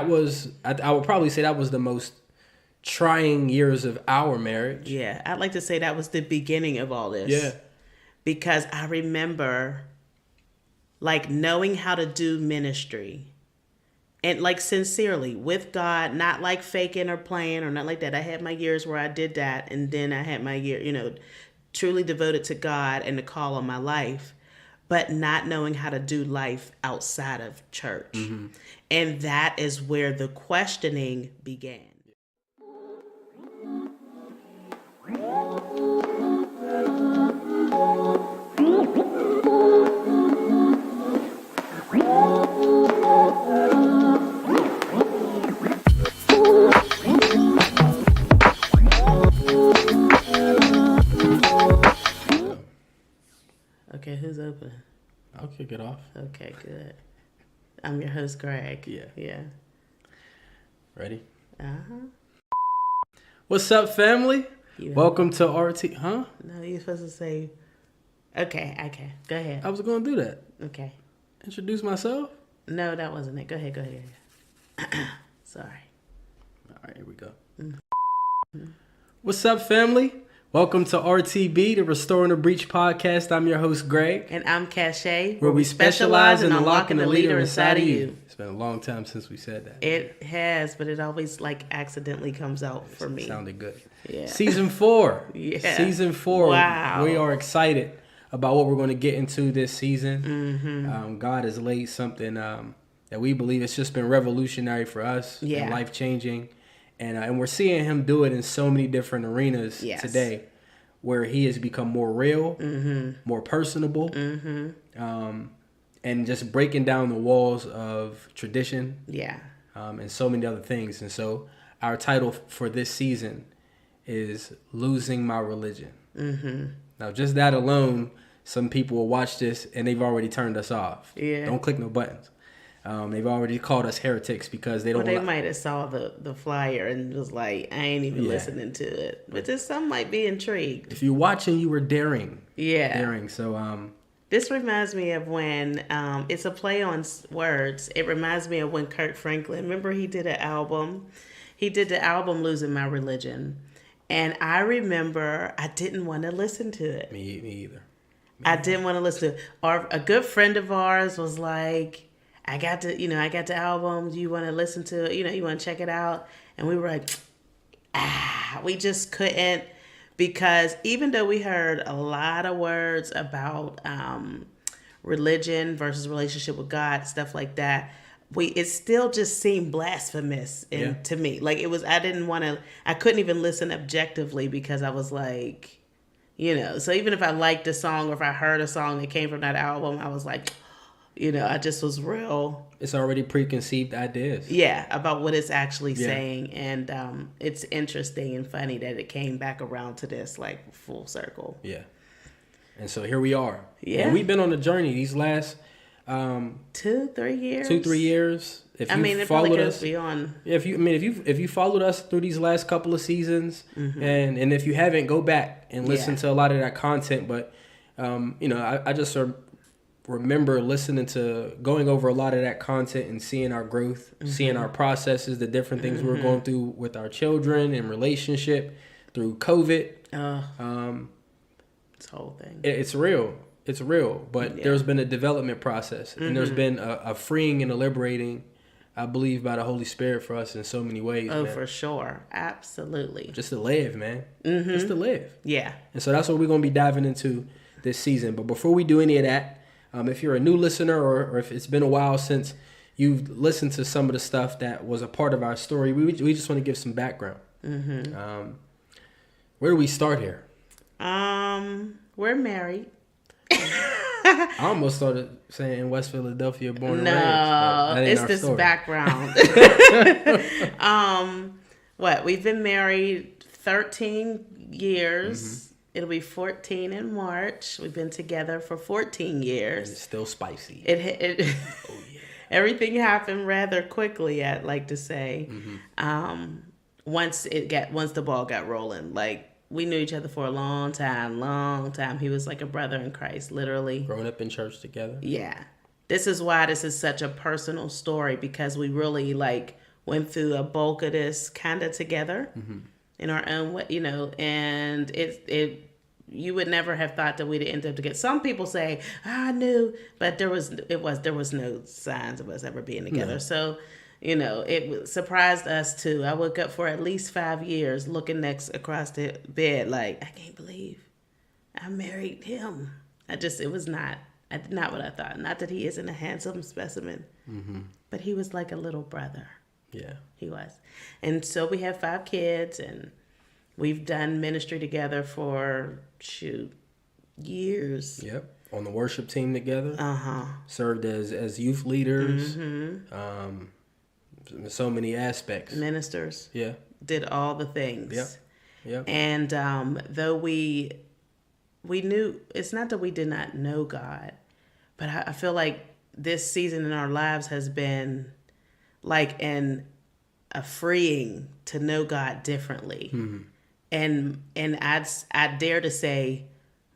I would probably say that was the most trying years of our marriage. Yeah, I'd like to say that was the beginning of all this. Yeah. Because I remember like knowing how to do ministry and like sincerely with God, not like faking or playing or not like that. I had my years where I did that, and then I had my year, truly devoted to God and the call on my life, but not knowing how to do life outside of church. Mm-hmm. And that is where the questioning began. Okay, who's open? I'll kick it off. Okay, good. I'm your host, Greg. Yeah. Ready? Uh-huh. What's up, family? Welcome to R.T.B. Huh? No, you're supposed to say... Okay. Go ahead. I was going to do that. Okay. Introduce myself? No, that wasn't it. Go ahead. Sorry. All right, here we go. Mm-hmm. What's up, family? Welcome to R.T.B, the Restoring the Breach podcast. I'm your host, Greg. And I'm Cachet, where we specialize in unlocking the leader inside of you. It's been a long time since we said that. It has, but it always accidentally comes out for me. It sounded good. Yeah. Season 4. Yeah. Season 4. Wow. We are excited about what we're going to get into this season. Mm-hmm. God has laid something that we believe it's just been revolutionary for us and life-changing. And we're seeing him do it in so many different arenas today, where he has become more real, more personable, and just breaking down the walls of tradition, and so many other things. And so our title for this season is Losing My Religion. Mm-hmm. Now, just that alone, some people will watch this and they've already turned us off. Yeah. Don't click no buttons. They've already called us heretics because they don't. Well, they might have saw the flyer and was like, I ain't even listening to it. But just some might be intrigued. If you're watching, you were daring. Yeah. Daring. So this reminds me of when it's a play on words. It reminds me of when Kirk Franklin. Remember, he did an album. He did the album "Losing My Religion," and I remember I didn't want to listen to it. Me either. I didn't want to listen to it. Or a good friend of ours was like, I got the album. Do you want to listen to it? You want to check it out? And we were like, we just couldn't, because even though we heard a lot of words about religion versus relationship with God, stuff like that, it still just seemed blasphemous to me. Like it was, I couldn't even listen objectively because I was like, so even if I liked a song or if I heard a song that came from that album, I was like, I just was real. It's already preconceived ideas. Yeah, about what it's actually saying. And it's interesting and funny that it came back around to this, full circle. Yeah. And so here we are. Yeah. And we've been on a journey these last 2-3 years. 2-3 years. If you it followed probably goes us beyond. If you followed us through these last couple of seasons, and if you haven't, go back and listen to a lot of that content. But I just remember going over a lot of that content and seeing our growth, seeing our processes, the different things we're going through with our children and relationship through COVID. This whole thing. It's real. It's real. But there's been a development process, and there's been a freeing and a liberating, I believe, by the Holy Spirit for us in so many ways. Oh, man. for sure. Absolutely. Just to live, man. Just to live. Yeah. And so that's what we're going to be diving into this season. But before we do any of that, if you're a new listener or if it's been a while since you've listened to some of the stuff that was a part of our story, we just want to give some background. Where do we start here? We're married. I almost started saying in West Philadelphia, born and raised. No, it's this story. background. We've been married 13 years. It'll be 14 in March. We've been together for 14 years. And it's still spicy. Everything happened rather quickly, I'd like to say. Once the ball got rolling, we knew each other for a long time. He was like a brother in Christ, literally. Growing up in church together. Yeah. This is why this is such a personal story, because we really went through a bulk of this kind of together in our own way, and it you would never have thought that we'd end up together. Some people say, I knew, but there was no signs of us ever being together. No. So, it surprised us too. I woke up for at least 5 years looking across the bed like, I can't believe I married him. It was not what I thought. Not that he isn't a handsome specimen, but he was like a little brother. Yeah. He was. And so we have 5 kids, and we've done ministry together for, years. Yep. On the worship team together. Uh-huh. Served as youth leaders. So many aspects. Ministers. Yeah. Did all the things. Yep. Yep. And though we knew, it's not that we did not know God, but I feel like this season in our lives has been like a freeing to know God differently. And I'd dare to say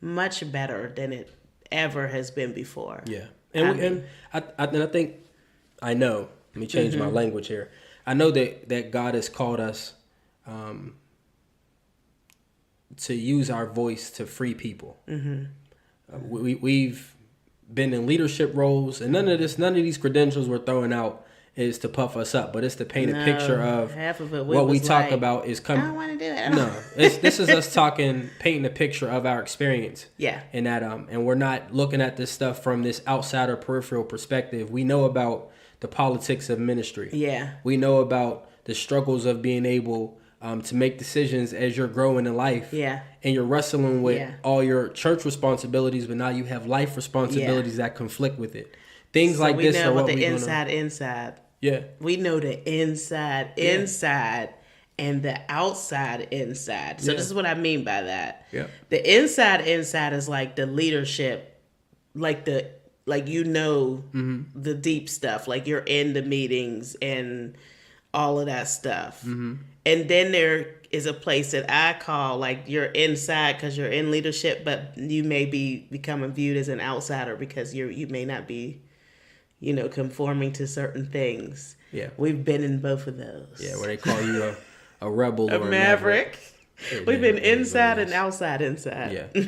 much better than it ever has been before. Yeah. And I think, I know, let me change my language here. I know that God has called us to use our voice to free people. We've been in leadership roles, and none of these credentials we're throwing out is to puff us up, but it's to paint a picture of half of it. What we talk about is coming. I don't want to do it. No, this is us painting a picture of our experience. Yeah. And that and we're not looking at this stuff from this outsider peripheral perspective. We know about the politics of ministry. Yeah. We know about the struggles of being able to make decisions as you're growing in life. Yeah. And you're wrestling with all your church responsibilities, but now you have life responsibilities that conflict with it. Things like this are what we know. Inside. Yeah. We know the inside and the outside inside. So this is what I mean by that. Yeah. The inside is like the leadership, like the deep stuff, like you're in the meetings and all of that stuff. And then there is a place that I call like you're inside because you're in leadership, but you may be becoming viewed as an outsider because you may not be, conforming to certain things. Yeah. We've been in both of those. Yeah, where they call you a rebel or a maverick. We've been inside and outside inside. Yeah.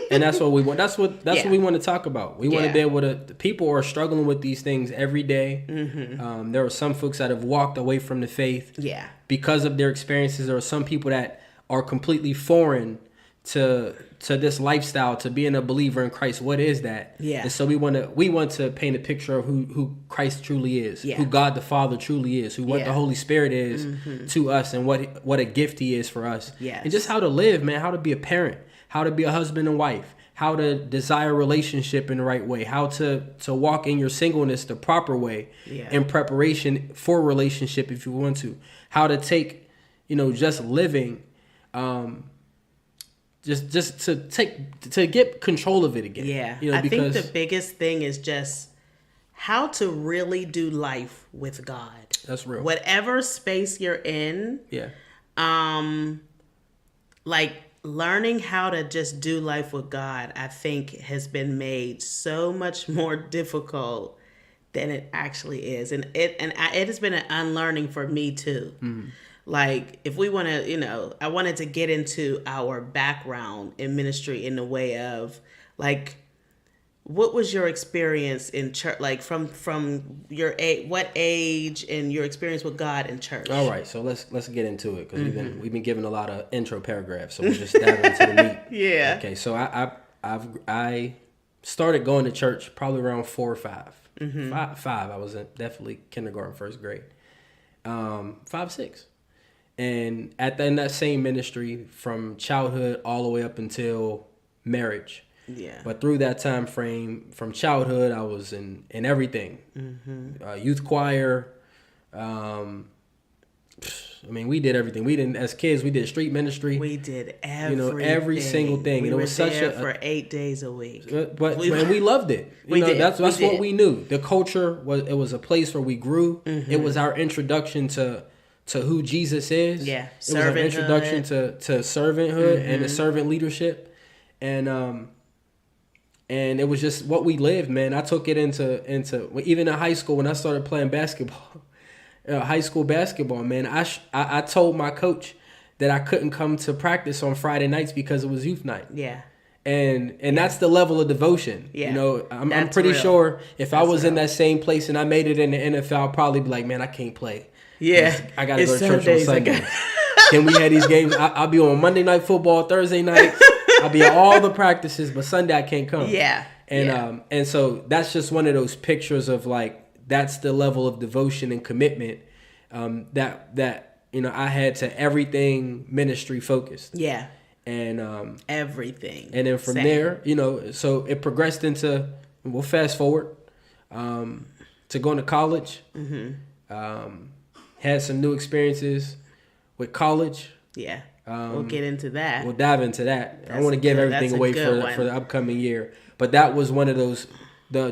And that's what we want. That's what we want to talk about. We want to be able to. People are struggling with these things every day. There are some folks that have walked away from the faith. Yeah. Because of their experiences. There are some people that are completely foreign to this lifestyle, to being a believer in Christ. What is that? Yeah. And so we want to paint a picture of who Christ truly is, who God the Father truly is, what the Holy Spirit is to us, and what a gift He is for us. Yes. And just how to live, man, how to be a parent, how to be a husband and wife, how to desire a relationship in the right way, how to walk in your singleness the proper way in preparation for a relationship if you want to, how to take, just living, just to get control of it again. Yeah. I think the biggest thing is just how to really do life with God. That's real. Whatever space you're in. Yeah. Like learning how to just do life with God, I think has been made so much more difficult than it actually is. And it has been an unlearning for me too. Like, if we want to, I wanted to get into our background in ministry in the way of, like, what was your experience in church, like, from your what age and your experience with God in church? All right, so let's get into it, because we've been given a lot of intro paragraphs, so we'll just dive into the meat. Yeah. Okay, so I started going to church probably around 4 or 5. Five. I was in definitely kindergarten, first grade. 5, 6. And in that same ministry from childhood all the way up until marriage. Yeah. But through that time frame, from childhood, I was in everything. Youth choir. We did everything. As kids, we did street ministry. We did everything. Every single thing. We and it was such for 8 days a week. But we loved it. That's what we knew. The culture was a place where we grew. It was our introduction to who Jesus is. Yeah. It was our introduction to servanthood and the servant leadership. And it was just what we lived, man. I took it into even in high school when I started playing basketball. high school basketball, man, I told my coach that I couldn't come to practice on Friday nights because it was youth night. Yeah. And that's the level of devotion. Yeah. You know, I'm pretty sure if I was in that same place and I made it in the NFL, I'd probably be like, man, I can't play. Yeah. I got to go to church on Sunday. Can we have these games? I'll be on Monday Night Football, Thursday night. I'll be at all the practices, but Sunday I can't come. Yeah. And so that's just one of those pictures of like, that's the level of devotion and commitment that you know I had to everything ministry focused. Yeah. And everything. And then from there, you know, so it progressed into, we'll fast forward to going to college. Had some new experiences with college. Yeah. We'll get into that. We'll dive into that. I want to give everything away for the upcoming year. But that was one of those, a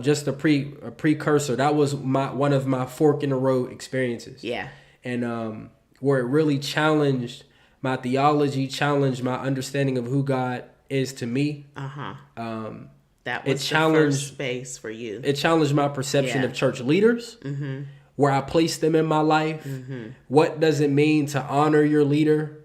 precursor. That was one of my fork in the road experiences. Yeah. And where it really challenged my theology, challenged my understanding of who God is to me. That was the first space for you. It challenged my perception of church leaders, where I place them in my life. What does it mean to honor your leader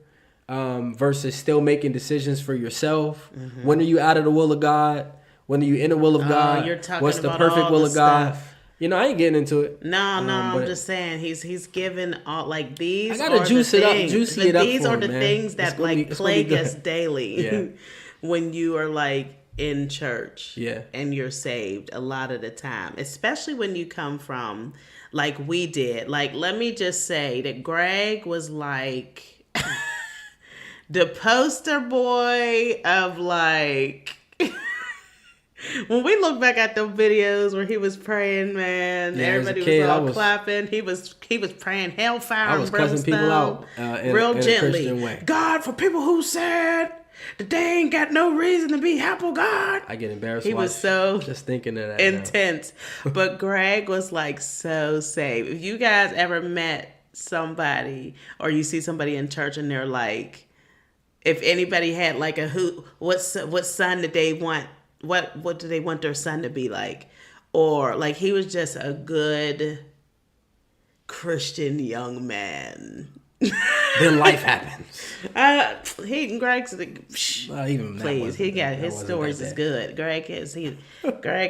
versus still making decisions for yourself? When are you out of the will of God? When are you in the will of God? You're talking What's the about perfect all will the of God? stuff. You know, I ain't getting into it. No, I'm just saying he's given all like these. I gotta juicy it up. These are the man. things that like plague us daily. Yeah. When you are like in church, yeah, and you're saved a lot of the time, especially when you come from like we did. Like, let me just say that Greg was like the poster boy of like. When we look back at the videos where he was praying, man, everybody was all clapping. He was praying hellfire and brimstone. I was cussing people out real gently. A way. God, for people who said that they ain't got no reason to be happy, God. I get embarrassed. He was so just thinking of that. Intense. But Greg was like so saved. If you guys ever met somebody or you see somebody in church and they're like, if anybody had like what son did they want? What do they want their son to be like? Or like he was just a good Christian young man. Then life happens. Greg's like, please. He got his stories is good. Greg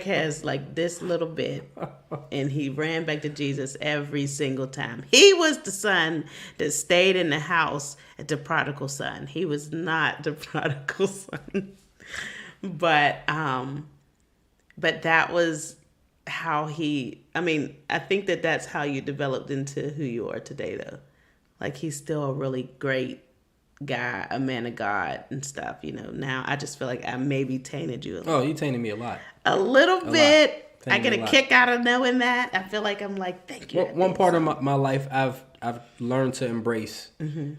has like this little bit, and he ran back to Jesus every single time. He was the son that stayed in the house at the prodigal son. He was not the prodigal son. But that was how I think that's how you developed into who you are today, though. Like, he's still a really great guy, a man of God and stuff, you know. Now, I just feel like I maybe tainted you a little. Oh, you tainted me a lot. A little bit. I get a kick out of knowing that. I feel like I'm like, thank you. One part of my life I've learned to embrace, and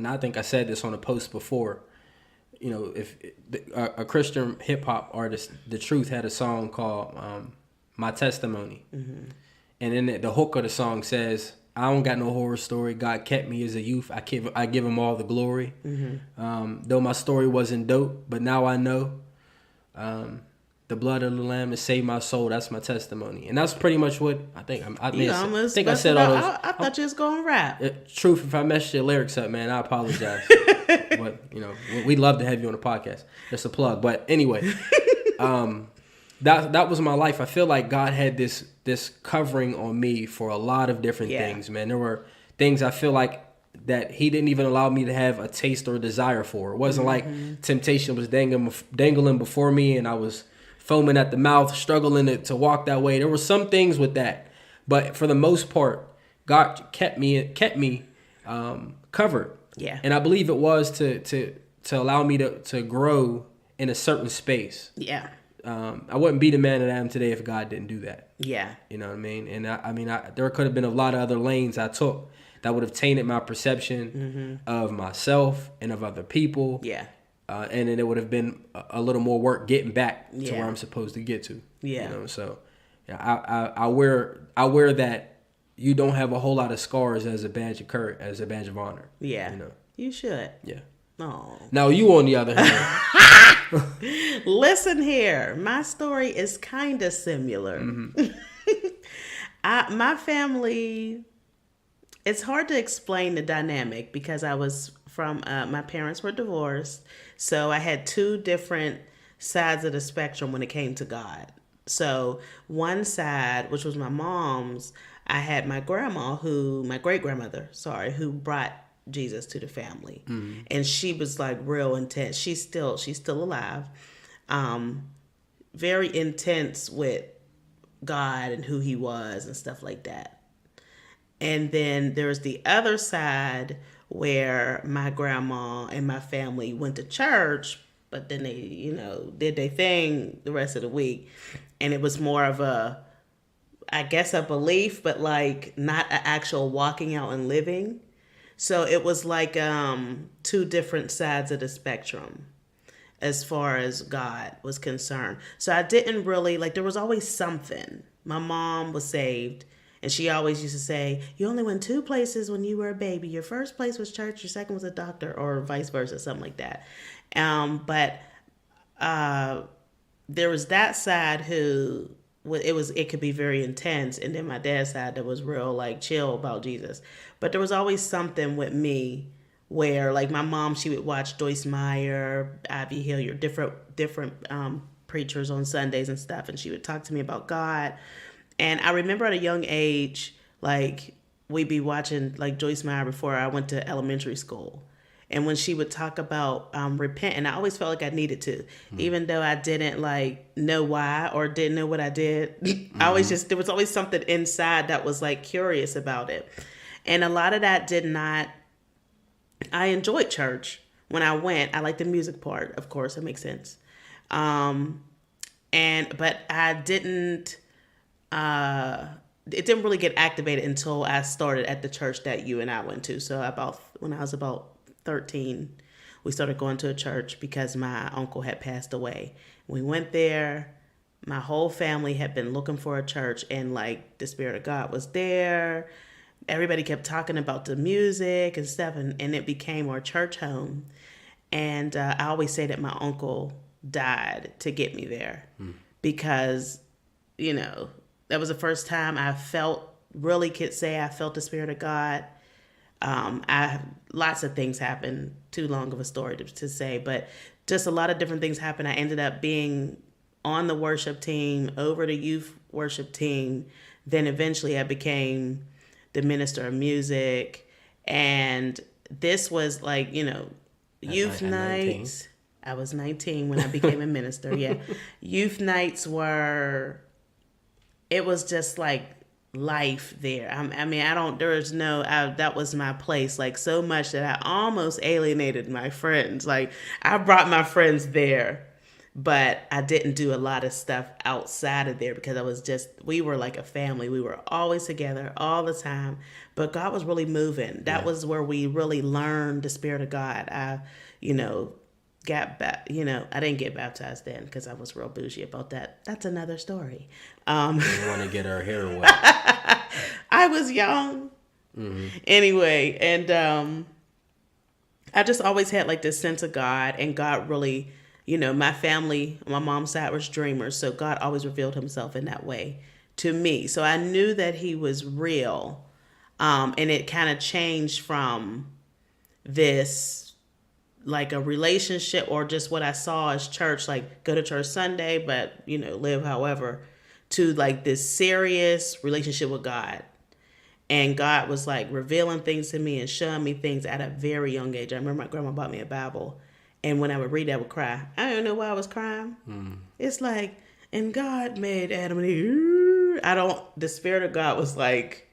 I think I said this on a post before, you know, if a Christian hip hop artist, The Truth, had a song called "My Testimony," and then the hook of the song says, "I don't got no horror story. God kept me as a youth. I give Him all the glory. Though my story wasn't dope, but now I know the blood of the Lamb has saved my soul. That's my testimony." And that's pretty much what I think. I said all those. I thought you was going to rap. Truth, if I messed your lyrics up, man, I apologize. But, you know, we'd love to have you on the podcast. Just a plug. But anyway, that was my life. I feel like God had this covering on me for a lot of different things, man. There were things I feel like that He didn't even allow me to have a taste or a desire for. It wasn't like temptation was dangling before me and I was foaming at the mouth, struggling to walk that way. There were some things with that. But for the most part, God kept me covered. Yeah. And I believe it was to allow me to grow in a certain space. Yeah. I wouldn't be the man that I am today if God didn't do that. Yeah. You know what I mean? And there could have been a lot of other lanes I took that would have tainted my perception of myself and of other people. Yeah. And then it would have been a little more work getting back to where I'm supposed to get to. Yeah. You know, so I wear that. You don't have a whole lot of scars as a badge of honor. Yeah. You know. You should. Yeah. Oh. Now you, on the other hand. Listen here. My story is kind of similar. My family, it's hard to explain the dynamic because I was from, my parents were divorced. So I had two different sides of the spectrum when it came to God. So one side, which was my mom's, I had my grandma my great grandmother, sorry, who brought Jesus to the family. Mm-hmm. And she was like real intense. She's still alive. Very intense with God and who he was and stuff like that. And then there's the other side where my grandma and my family went to church, but then they, did their thing the rest of the week. And it was more of a, I guess, a belief, but like not an actual walking out and living. So it was like two different sides of the spectrum as far as God was concerned. So I didn't really, like, there was always something. My mom was saved, and she always used to say, you only went two places when you were a baby. Your first place was church, your second was a doctor, or vice versa, something like that. But there was that side who, it could be very intense, and then my dad's side that was real, like, chill about Jesus. But there was always something with me where, like, my mom, she would watch Joyce Meyer, Ivy Hilliard, different preachers on Sundays and stuff, and she would talk to me about God. And I remember at a young age, like, we'd be watching, like, Joyce Meyer before I went to elementary school. And when she would talk about repenting, I always felt like I needed to, even though I didn't, like, know why or didn't know what I did. I always there was always something inside that was, like, curious about it. And a lot of that I enjoyed church when I went. I liked the music part, of course, it makes sense. But I didn't, it didn't really get activated until I started at the church that you and I went to. So when I was about 13, we started going to a church because my uncle had passed away. We went there. My whole family had been looking for a church, and, like, the Spirit of God was there. Everybody kept talking about the music and stuff, and it became our church home. And I always say that my uncle died to get me there because, that was the first time I could say I felt the Spirit of God. Lots of things happened, too long of a story to say, but just a lot of different things happened. I ended up being on the worship team, over the youth worship team. Then eventually I became the minister of music. And this was like, youth nights. I was 19 when I became a minister. Yeah. Youth nights it was just like life there. That was my place, like, so much that I almost alienated my friends. Like, I brought my friends there, but I didn't do a lot of stuff outside of there because we were like a family. We were always together all the time, but God was really moving. That was where we really learned the Spirit of God. I didn't get baptized then because I was real bougie about that. That's another story. We want to get our hair wet. I was young. Mm-hmm. Anyway, and I just always had, like, this sense of God, and God really, my family, my mom's side was dreamers, so God always revealed himself in that way to me. So I knew that he was real, and it kind of changed from this, like, a relationship or just what I saw as church, like, go to church Sunday, but, live however, to, like, this serious relationship with God. And God was, like, revealing things to me and showing me things at a very young age. I remember my grandma bought me a Bible, and when I would read it, I would cry. I don't know why I was crying. It's like, and God made Adam and Eve. The Spirit of God was, like,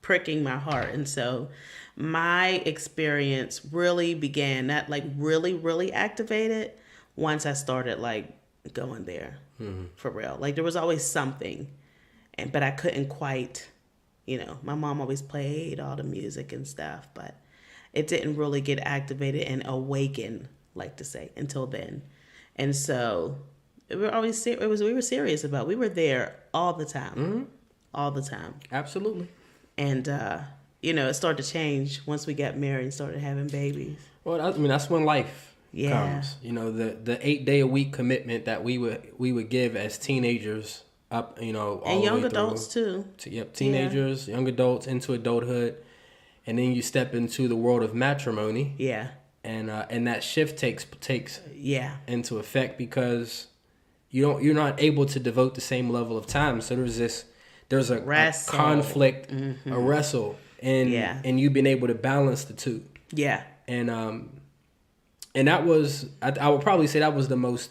pricking my heart. And so my experience really began, that, like, really, really activated once I started, like, going there for real. Like, there was always something, but I couldn't quite, my mom always played all the music and stuff, but it didn't really get activated and awaken, like to say, until then. And so we were serious about it. We were there all the time, all the time. Absolutely. And, it started to change once we got married and started having babies. Well, that's when life comes. The 8-day-a-week commitment that we would give as teenagers up, all And the young way adults through. too. Yep, teenagers, young adults into adulthood, and then you step into the world of matrimony. Yeah. And that shift takes Yeah. into effect because you're not able to devote the same level of time. So there's a conflict, a wrestle, and you've been able to balance the two. Yeah. And that was I would probably say that was the most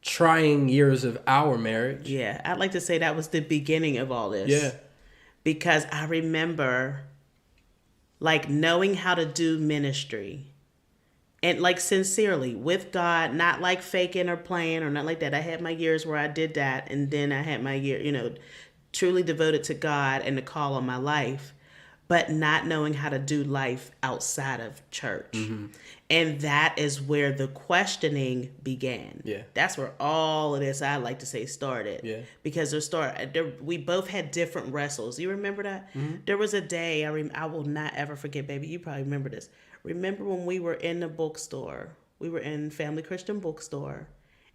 trying years of our marriage. Yeah. I'd like to say that was the beginning of all this. Yeah. Because I remember like knowing how to do ministry. And like sincerely with God, not like faking or playing or not like that. I had my years where I did that, and then I had my year, truly devoted to God and the call on my life, but not knowing how to do life outside of church. Mm-hmm. And that is where the questioning began. Yeah. That's where all of this, I like to say, started. Yeah. Because we both had different wrestles. You remember that? Mm-hmm. There was a day, I will not ever forget, baby. You probably remember this. Remember when we were in the bookstore? We were in Family Christian Bookstore,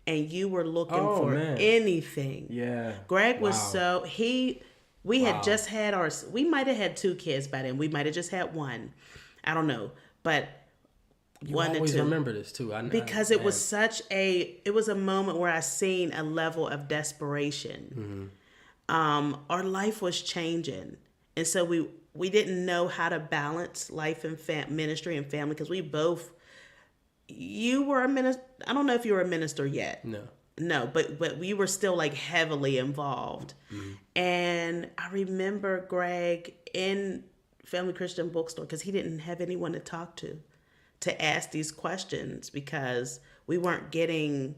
and you were looking for anything. Yeah. Greg was we had just had we might have had 2 kids by then. We might have just had 1. I don't know. But you 1 always or 2. remember this too. Because it was it was a moment where I seen a level of desperation. Mm-hmm. Our life was changing. And so we didn't know how to balance life and ministry and family, because you were a minister. I don't know if you were a minister yet. No, but we were still like heavily involved. Mm-hmm. And I remember Greg in Family Christian Bookstore, because he didn't have anyone to talk to ask these questions, because we weren't getting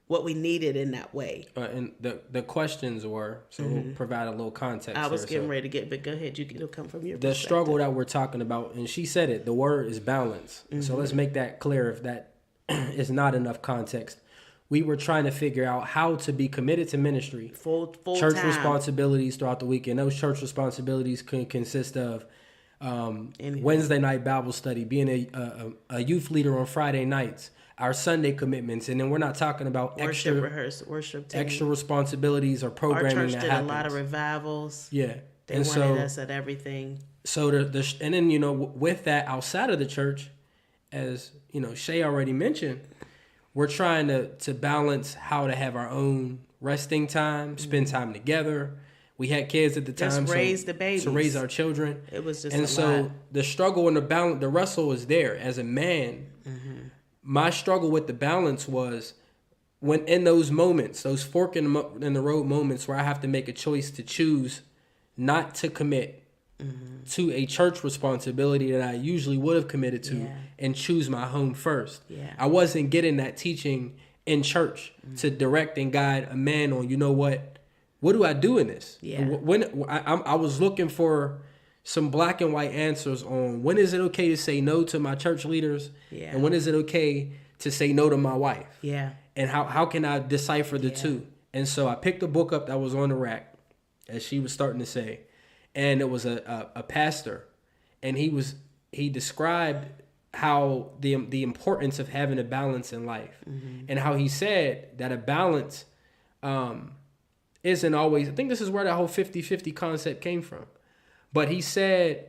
what we needed in that way. And the questions were, so we'll provide a little context. I was getting ready to but go ahead. It'll come from your perspective. The struggle that we're talking about, and she said it, the word is balance. Mm-hmm. So let's make that clear if that is not enough context. We were trying to figure out how to be committed to ministry. Full church time. Responsibilities throughout the weekend. Those church responsibilities can consist of Wednesday night Bible study, being a youth leader on Friday nights, our Sunday commitments, and then we're not talking about worship team. Extra responsibilities or programming. Our church did a lot of revivals. Yeah, they wanted us at everything. So and then with that, outside of the church, as Shay already mentioned, we're trying to balance how to have our own resting time, spend time together. We had kids at the time, just raise the babies, to raise our children. It was just and so lot. The struggle and the wrestle is there. As a man, my struggle with the balance was when in those moments, those fork in the road moments where I have to make a choice to choose not to commit to a church responsibility that I usually would have committed to, and choose my home first. Yeah. I wasn't getting that teaching in church to direct and guide a man on, what do I do in this? Yeah. When I was looking for some black and white answers on when is it okay to say no to my church leaders, and when is it okay to say no to my wife? Yeah. And how can I decipher the two? And so I picked a book up that was on the rack, as she was starting to say, and it was a pastor, and he described how the importance of having a balance in life, and how he said that a balance isn't always, I think this is where that whole 50-50 concept came from. But he said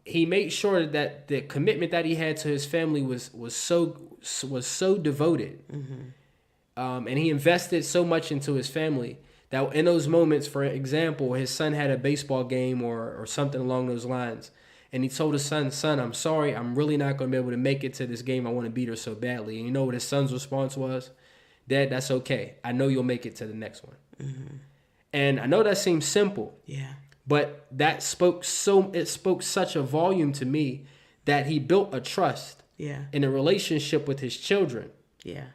he made sure that the commitment that he had to his family was so devoted. And he invested so much into his family that in those moments, for example, his son had a baseball game or something along those lines. And he told his son, I'm sorry, I'm really not going to be able to make it to this game. I want to beat her so badly. And you know what his son's response was? Dad, that's okay. I know you'll make it to the next one. And I know that seems simple. Yeah. But that spoke such a volume to me that he built a trust in a relationship with his children. Yeah.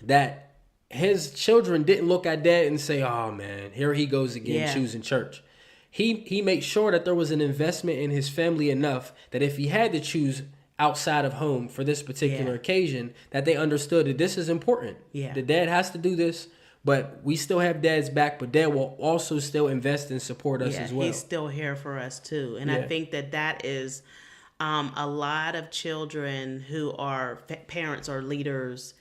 That his children didn't look at Dad and say, oh man, here he goes again choosing church. He made sure that there was an investment in his family enough that if he had to choose outside of home for this particular occasion, that they understood that this is important. Yeah. The dad has to do this, but we still have Dad's back, but Dad will also still invest and support us as well. He's still here for us too. And I think that is a lot of children who are parents or leaders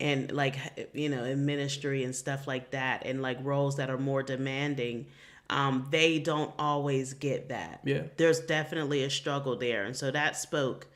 and like, in ministry and stuff like that, and like roles that are more demanding, they don't always get that. Yeah. There's definitely a struggle there. And so that spoke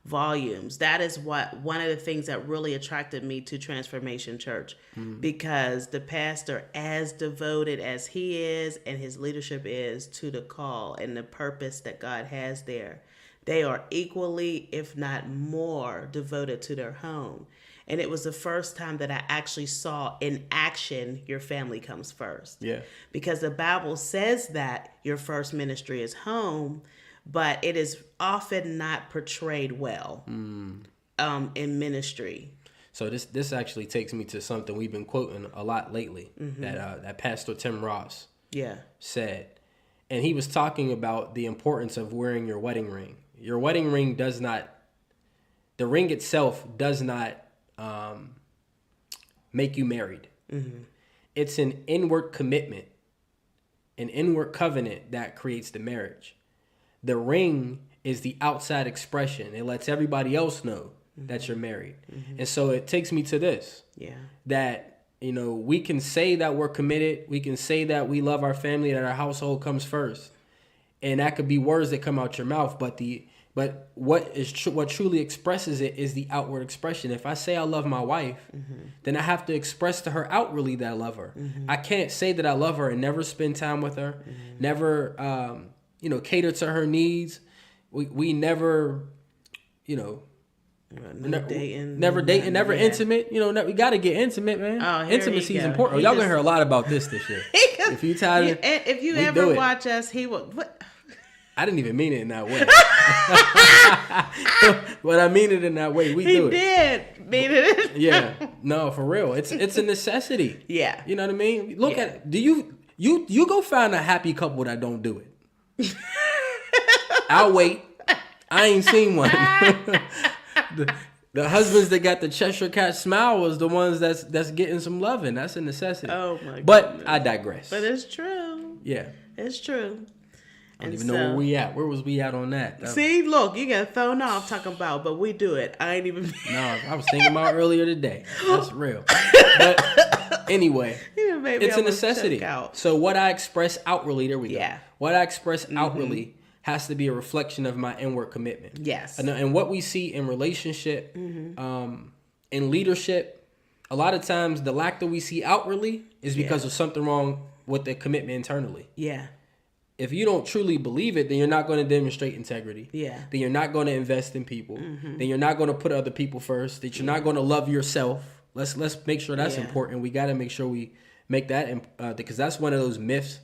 volumes. That is one of the things that really attracted me to Transformation Church, because the pastor, as devoted as he is and his leadership is to the call and the purpose that God has there, they are equally, if not more, devoted to their home. And it was the first time that I actually saw in action, your family comes first. Yeah. Because the Bible says that your first ministry is home, but it is often not portrayed well in ministry. So this actually takes me to something we've been quoting a lot lately, that Pastor Tim Ross said. And he was talking about the importance of wearing your wedding ring. Your wedding ring the ring itself does not make you married. It's an inward commitment, an inward covenant that creates the marriage. The ring is the outside expression. It lets everybody else know that you're married. And so it takes me to this, that, we can say that we're committed. We can say that we love our family, that our household comes first. And that could be words that come out your mouth, but what truly expresses it is the outward expression. If I say I love my wife, then I have to express to her outwardly that I love her. I can't say that I love her and never spend time with her, never cater to her needs. We never, never dating, never intimate. We got to get intimate, man. Oh, intimacy is important. Y'all gonna hear a lot about this year. If you tired, if you ever watch us, he will. What? I didn't even mean it in that way. But I mean it in that way. We do it. He did mean it. Yeah. No, for real. It's a necessity. Yeah. You know what I mean? Look at it. Do you go find a happy couple that don't do it? I'll wait. I ain't seen one. The husbands that got the Cheshire Cat smile was the ones that's getting some loving. That's a necessity. Oh my god. But I digress. But it's true. Yeah. It's true. I don't even know where we at. Where was we at on that? See, look, you got thrown off talking about, but we do it. I ain't even. No, I was thinking about earlier today. That's real. But anyway, it's a necessity. So what I express outwardly, there we go. Yeah. What I express outwardly has to be a reflection of my inward commitment. Yes. And what we see in relationship, in leadership, a lot of times the lack that we see outwardly is because of something wrong with the commitment internally. Yeah. If you don't truly believe it, then you're not going to demonstrate integrity. Yeah. Then you're not going to invest in people. Then you're not going to put other people first. That you're not going to love yourself. Let's make sure that's important. We got to make sure we make that because that's one of those myths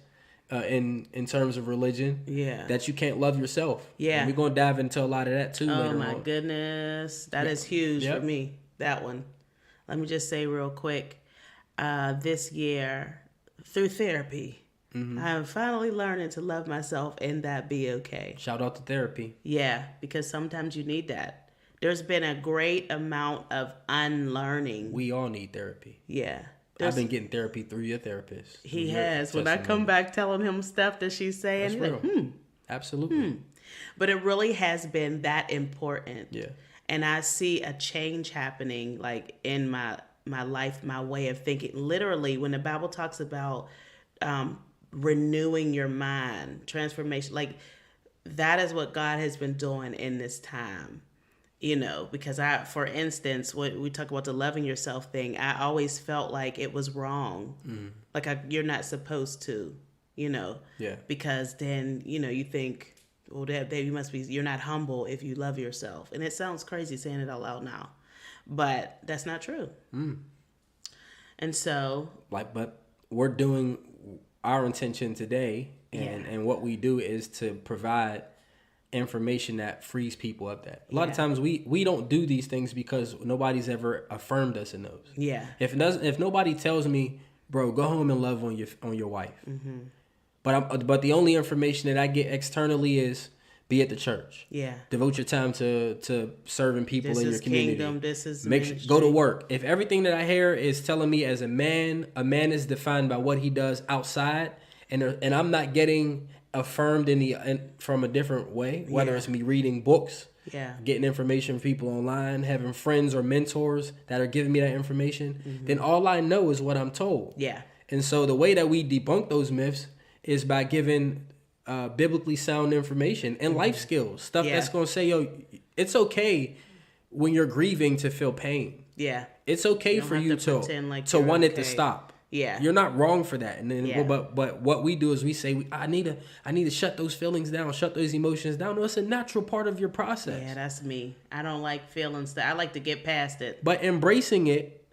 in terms of religion. Yeah. That you can't love yourself. Yeah. And we're going to dive into a lot of that too later on. Oh my goodness, that is huge for me. That one. Let me just say real quick, this year through therapy. I am finally learning to love myself and that be okay. Shout out to therapy. Yeah, because sometimes you need that. There's been a great amount of unlearning. We all need therapy. Yeah. I've been getting therapy through your therapist. He has. When I come back telling him stuff that she's saying, that's real. Like, Absolutely. But it really has been that important. Yeah. And I see a change happening like in my life, my way of thinking. Literally, when the Bible talks about renewing your mind, transformation, like that is what God has been doing in this time, because for instance, when we talk about the loving yourself thing, I always felt like it was wrong. Like you're not supposed to, because then, you think, well, you're not humble if you love yourself. And it sounds crazy saying it out loud now, but that's not true. And so but we're doing our intention today, and what we do is to provide information that frees people up. That a lot of times we don't do these things because nobody's ever affirmed us in those. Yeah. If nobody tells me, bro, go home and love on your wife. But the only information that I get externally is be at the church. Yeah. Devote your time to serving people in your community. Kingdom, this is go to work. If everything that I hear is telling me as a man is defined by what he does outside, and I'm not getting affirmed from a different way, whether it's me reading books, getting information from people online, having friends or mentors that are giving me that information, then all I know is what I'm told. Yeah. And so the way that we debunk those myths is by giving biblically sound information and life skills, stuff that's going to say, yo, it's okay when you're grieving to feel pain. Yeah. It's okay for you to want it to stop. Yeah. You're not wrong for that. And then but what we do is we say I need to shut those feelings down, shut those emotions down. No, it's a natural part of your process. Yeah, that's me. I don't like feelings I like to get past it. But embracing it,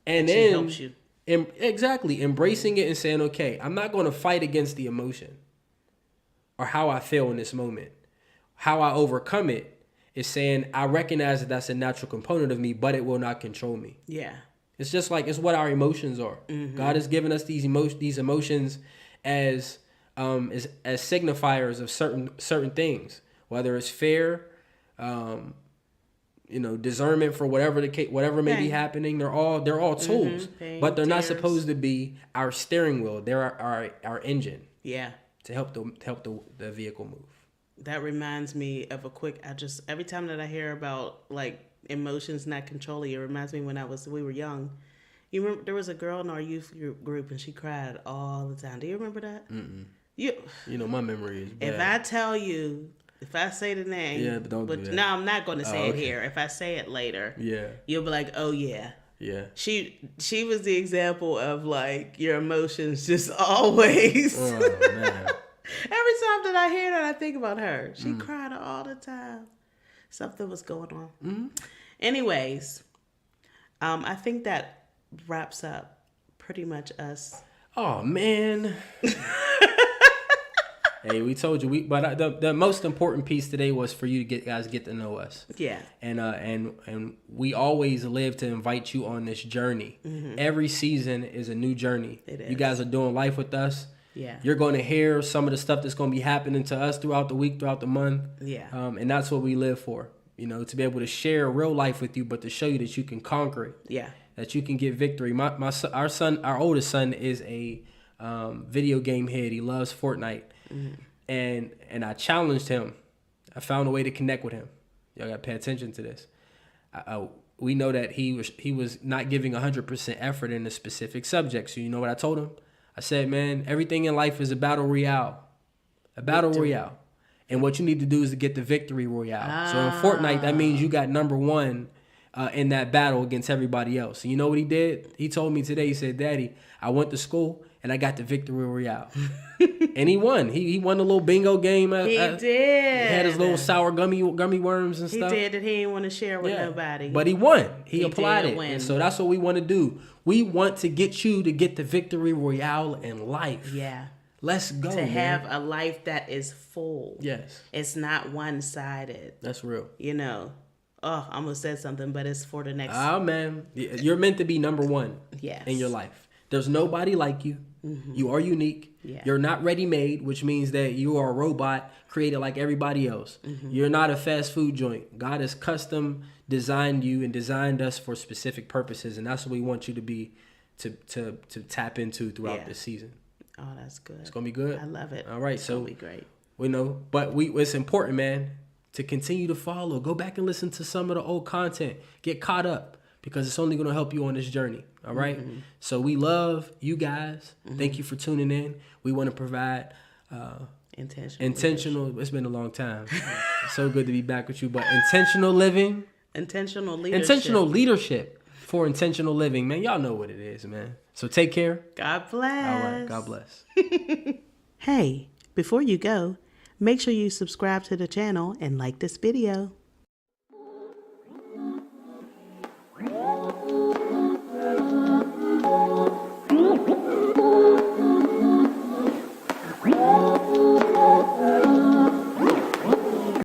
and then helps you. Exactly. Embracing it and saying, okay, I'm not going to fight against the emotion or how I feel in this moment. How I overcome it is saying, I recognize that that's a natural component of me, but it will not control me. Yeah. It's just like, it's what our emotions are. God has given us these emotions as signifiers of certain things, whether it's fear, discernment for whatever may be happening. They're all tools, Pain, but they're not tears. supposed to be our steering wheel. They're our engine. Yeah. To help the vehicle move. That reminds me of every time that I hear about like emotions not controlling, it reminds me when we were young. You remember there was a girl in our youth group and she cried all the time. Do you remember that? Mm-mm. My memory is bad. If I tell you, if I say the name, but don't do that. No, I'm not going to say it here. If I say it later, you'll be like, oh yeah. Yeah. She was the example of like your emotions just always. Oh man. Every time that I hear that, I think about her. She cried all the time. Something was going on. Mm-hmm. Anyways, I think that wraps up pretty much us. Oh man. Hey, we told you. But the most important piece today was for you to get to know us. Yeah. And we always live to invite you on this journey. Mm-hmm. Every season is a new journey. It is. You guys are doing life with us. Yeah. You're going to hear some of the stuff that's going to be happening to us throughout the week, throughout the month. Yeah. And that's what we live for. To be able to share real life with you, but to show you that you can conquer it. Yeah. That you can get victory. Our oldest son is a video game head. He loves Fortnite. Mm-hmm. And I challenged him. I found a way to connect with him. Y'all got to pay attention to this. We know that he was not giving 100% effort in a specific subject. So you know what I told him? I said, man, everything in life is a battle royale. A battle royale. And what you need to do is to get the victory royale. So in Fortnite, that means you got number one in that battle against everybody else. And you know what he did? He told me today, he said, Daddy, I went to school and I got the victory royale. And he won. He won the little bingo game. He did. He had his little sour gummy worms and stuff. He did that he didn't want to share with nobody. But he won. He applied it. And so that's what we want to do. We want to get you to get the victory royale in life. Yeah. Let's go, to have a life that is full. Yes. It's not one-sided. That's real. I almost said something, but it's for the next. Oh, man. You're meant to be number one in your life. There's nobody like you. Mm-hmm. You are unique. Yeah. You're not ready-made, which means that you are a robot created like everybody else. Mm-hmm. You're not a fast food joint. God has custom designed you and designed us for specific purposes, and that's what we want you to be to tap into throughout this season. Oh, that's good. It's gonna be good. I love it. All right, it's gonna be great. We know, but it's important, man, to continue to follow. Go back and listen to some of the old content. Get caught up because it's only gonna help you on this journey. All right. Mm-hmm. So we love you guys. Mm-hmm. Thank you for tuning in. We want to provide intentional. It's been a long time. It's so good to be back with you. But intentional living. Intentional leadership. Intentional leadership for intentional living, man. Y'all know what it is, man. So take care. God bless. All right. God bless. Hey, before you go, make sure you subscribe to the channel and like this video.